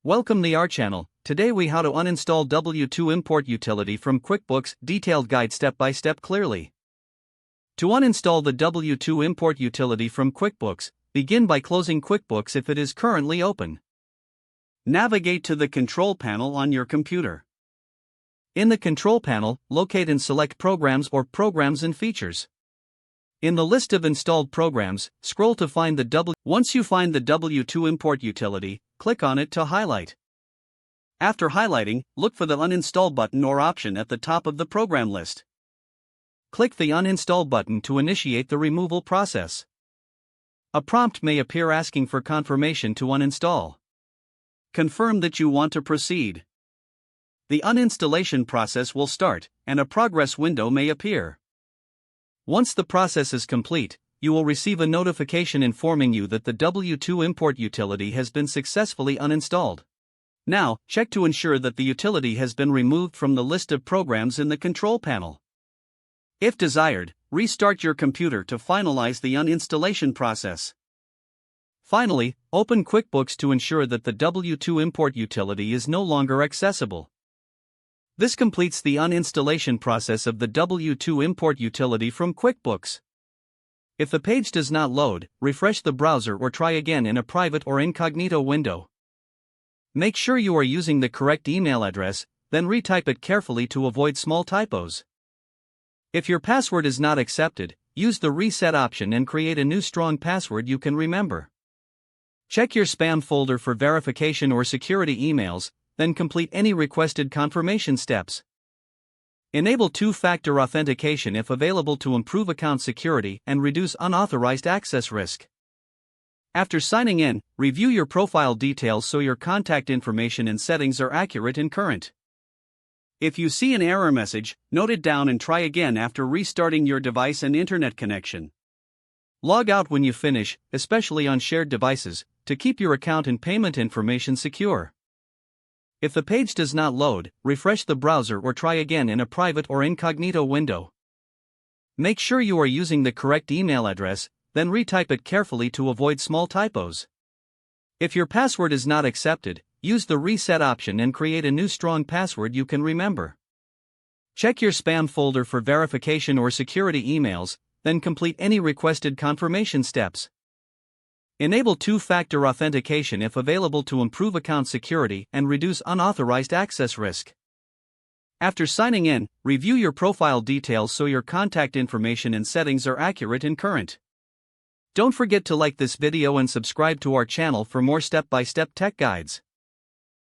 Welcome to our channel. Today we how to uninstall W-2 import utility from QuickBooks, detailed guide step by step clearly. To uninstall the W-2 import utility from QuickBooks, begin by closing QuickBooks if it is currently open. Navigate to the control panel on your computer. In the control panel, locate and select Programs or Programs and Features. In the list of installed programs, scroll to find the W. Once you find the W-2 import utility, click on it to highlight. After highlighting, look for the Uninstall button or option at the top of the program list. Click the Uninstall button to initiate the removal process. A prompt may appear asking for confirmation to uninstall. Confirm that you want to proceed. The uninstallation process will start, and a progress window may appear. Once the process is complete, you will receive a notification informing you that the W-2 import utility has been successfully uninstalled. Now, check to ensure that the utility has been removed from the list of programs in the control panel. If desired, restart your computer to finalize the uninstallation process. Finally, open QuickBooks to ensure that the W-2 import utility is no longer accessible. This completes the uninstallation process of the W-2 import utility from QuickBooks. If the page does not load, refresh the browser or try again in a private or incognito window. Make sure you are using the correct email address, then retype it carefully to avoid small typos. If your password is not accepted, use the reset option and create a new strong password you can remember. Check your spam folder for verification or security emails, then complete any requested confirmation steps. Enable two-factor authentication if available to improve account security and reduce unauthorized access risk. After signing in, review your profile details so your contact information and settings are accurate and current. If you see an error message, note it down and try again after restarting your device and internet connection. Log out when you finish, especially on shared devices, to keep your account and payment information secure. If the page does not load, refresh the browser or try again in a private or incognito window. Make sure you are using the correct email address, then retype it carefully to avoid small typos. If your password is not accepted, use the reset option and create a new strong password you can remember. Check your spam folder for verification or security emails, then complete any requested confirmation steps. Enable two-factor authentication if available to improve account security and reduce unauthorized access risk. After signing in, review your profile details so your contact information and settings are accurate and current. Don't forget to like this video and subscribe to our channel for more step-by-step tech guides.